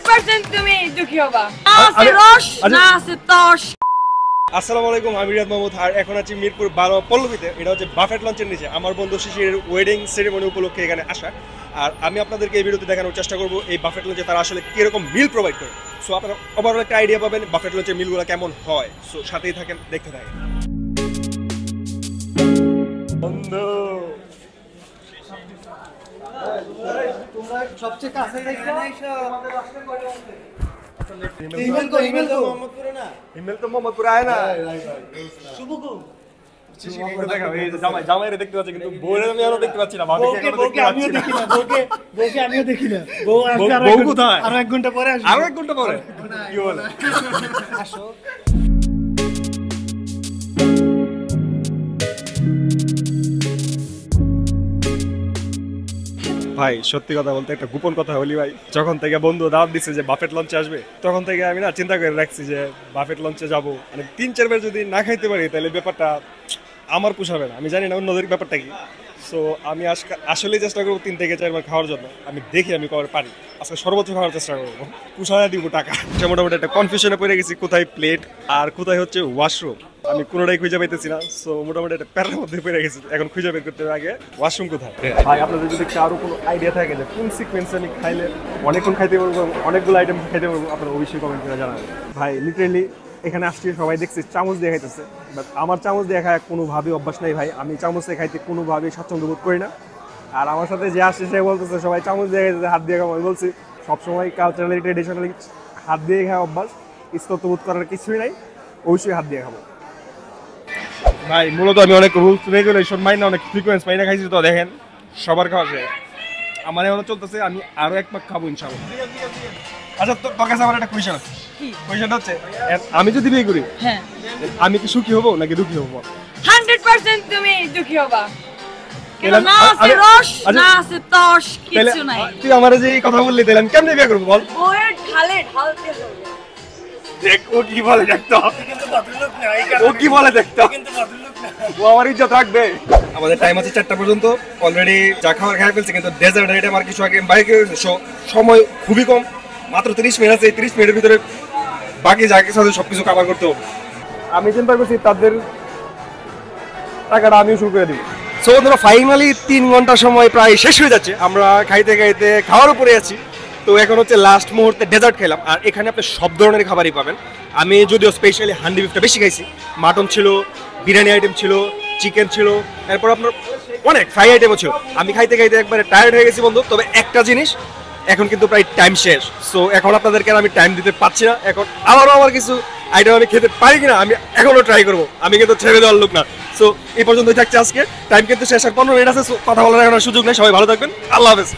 100% তুমি দুঃখী হবা। আছে রস না আছে তস। আসসালামু আলাইকুম, আমি রিয়াদ মাহমুদ আর এখন আছি মিরপুর 12 পল্লবীতে। এটা হচ্ছে বাফেট লঞ্চের নিচে আমার বন্ধু শিশিরের ওয়েডিং সেরেমনি উপলক্ষে এখানে আসা। আর আমি আপনাদেরকে এই ভিডিওতে দেখানোর চেষ্টা করব এই বাফেট লঞ্চে তারা আসলে কিরকম মিল প্রোভাইড করে। সো আপনারা ওভারঅল একটা আইডিয়া পাবেন বাফেট লঞ্চের মিলগুলো কেমন হয়। সো সাথেই থাকেন, দেখতে থাকেন। বন্ধু তোমরা সবচেয়ে কাছে ইমেল তো মোহাম্মদপুরে না, ইমেল তো মোহাম্মদপুরে আয় না। শুভকু জামাইরে দেখতে পাচ্ছি কিন্তু বউরে আমি আরো দেখতে পাচ্ছি না। বউকে আমিও দেখি না, বউকে আমিও দেখি না। বউ কোথায়? আরো 1 ঘন্টা পরে আসবে। আরো 1 ঘন্টা পরে কি বলে? আসো ভাই, সত্যি কথা বলতে একটা গোপন কথা বলি ভাই, যখন থেকে বন্ধু দাওয়াত দিচ্ছে যে বাফেট লঞ্চে আসবে তখন থেকে আমি না চিন্তা করে রাখছি যে বাফেট লঞ্চে যাবো, মানে 3-4 বার যদি না খাইতে পারি তাহলে ব্যাপারটা আমার পোষাবে না। আমি জানি না অন্যদের ব্যাপারটা কি। সো আমি আসলেই চেষ্টা করবো 3 থেকে 4 বার খাওয়ার জন্য। আমি দেখি আমি কবে পারি, আজকে সর্বোচ্চ খাওয়ার চেষ্টা করবো, পুষায় দিব টাকা। মোটামুটি একটা কনফিউশনে পড়ে গেছি কোথায় প্লেট আর কোথায় হচ্ছে ওয়াশরুম, আমি কোনোটাই খুঁজে পাইতেছি না। সো মোটামুটি একটা প্যারার মধ্যে পড়ে গেছি, এখন খুঁজে বের করতে হবে আগে ওয়াশরুম কোথায়। ভাই আপনাদের যদি আরো কোনো আইডিয়া থাকে যে কোন সিকোয়েন্সে আমি খাইলে অনেকক্ষণ খাইতে পারবো, অনেকগুলো আইটেম খাইতে পারবো, আপনারা অবশ্যই কমেন্ট করে জানাবেন। ভাই লিটারেলি এখানে আসছি সবাই দেখছি চামচ দিয়ে খাইতেছে, বাট আমার চামচ দিয়ে খায় কোনোভাবেই অভ্যাস নেই ভাই। আমি চামচ দিয়ে খাইতে কোনোভাবেই স্বাচ্ছন্দ্য বোধ করি না। আর আমার সাথে যে আসছে সে বলতেছে সবাই চামচ দিয়ে খাইতেছে, হাত দিয়ে খাবো। আমি বলছি সবসময় কালচারালি ট্রেডিশনালি হাত দিয়ে খাওয়া অভ্যাস, স্তব্ধবোধ করার কিছুই নাই, অবশ্যই হাত দিয়ে খাবো। ভাই মূলত আমি অনেক রুলস রেগুলেশন মাই না, অনেক সিকোয়েন্স মাই না খাইছি। তো দেখেন সবার খাওয়া শেষ, আমার এখনো চলতেছে, আমি আরো 1 পাক খাবো ইনশাআল্লাহ। আচ্ছা তোর কাছে আমার একটা কোয়েশ্চেন আছে। কি কোয়েশ্চেনটা হচ্ছে, আমি যদি বিয়ে করি, হ্যাঁ, আমি কি সুখী হব নাকি দুঃখী হব? 100% তুমি দুঃখী হবা। না আছে রস না আছে তস, কিছু নাই। তুই আমারে যে এই কথা বললি তাহলে আমি কেমনে বিয়ে করব বল? ওরে ঢালতে হবে। দেখ ও কি বলে, দেখতো কিন্তু ভদ্রলোক না, ও কি বলে দেখতো কিন্তু ভদ্রলোক না, ও আমার ইজ্জত রাখবে। আমাদের টাইম আছে 4টা পর্যন্ত, অলরেডি যা খাবার খেয়ে ফেলছে, কিন্তু ডেজার্ট আইটেম আর কিছু আগে বাইরে গেছে। সময় খুবই কম, মাত্র 30 মিনিট আছে। এই 30 মিনিটের ভিতরে বাকি যা কিছু আছে সবকিছু কভার করতে হবে। আমি চিন্তা করছি তাদের টাকাটা আমিও শুরু করে দিই। সো ধরো ফাইনালি 3 ঘন্টা সময় প্রায় শেষ হয়ে যাচ্ছে, আমরা খাইতে খাইতে খাওয়ার উপরে আছি। তো এখন হচ্ছে লাস্ট মুহূর্তে ডেজার্ট খেলাম। আর এখানে আপনি সব ধরনের খাবারই পাবেন। আমি যদিও স্পেশালি হান্ডি বিফটা বেশি খাইছি, মাটন ছিল, বিরিয়ানি আইটেম ছিল, চিকেন ছিল, এরপর আপনার অনেক ফ্রাই আইটেমও ছিল। আমি খাইতে খাইতে একবারে টায়ার্ড হয়ে গেছি বন্ধু। তবে একটা জিনিস, এখন কিন্তু প্রায় টাইম শেষ। সো এখন আপনাদেরকে আমি টাইম দিতে পারছি না। এখন আবারও আমার কিছু আইটেম আমি খেতে পারি কিনা আমি এখনো ট্রাই করবো, আমি কিন্তু ছেড়ে দেওয়ার লোক না। সো এই পর্যন্তই থাকছে আজকে, টাইম কিন্তু শেষ, আর 15 মিনিট আছে। কথা বলার এখন সুযোগ নেই। সবাই ভালো থাকবেন, আল্লাহ হাফেজ।